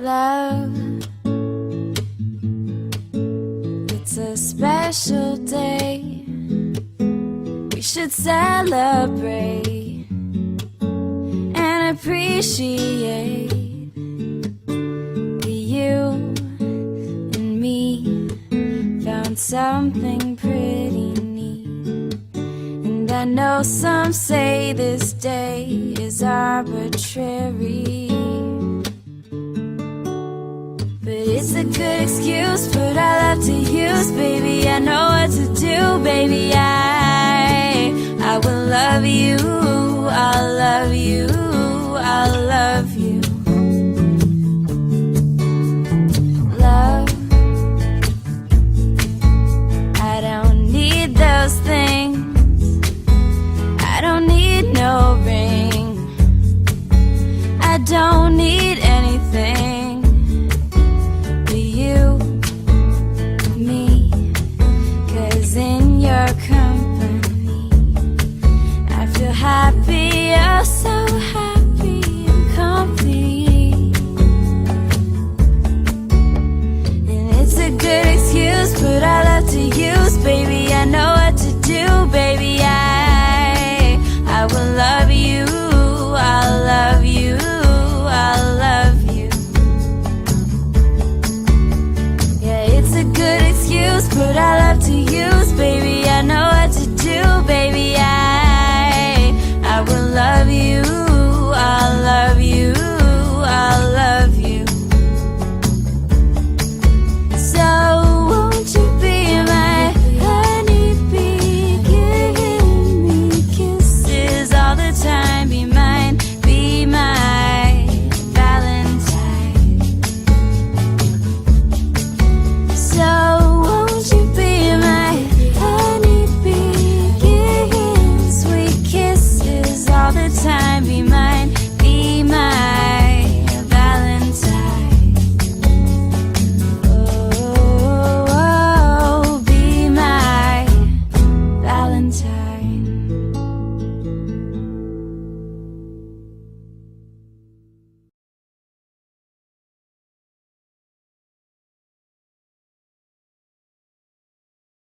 love. It's a special day, we should celebrate and appreciate that you and me found something pretty neat. And I know some say this day is arbitrary, but it's a good excuse, put our love to use, baby. I know what to do, baby. I will love you, I'll love you, I'll love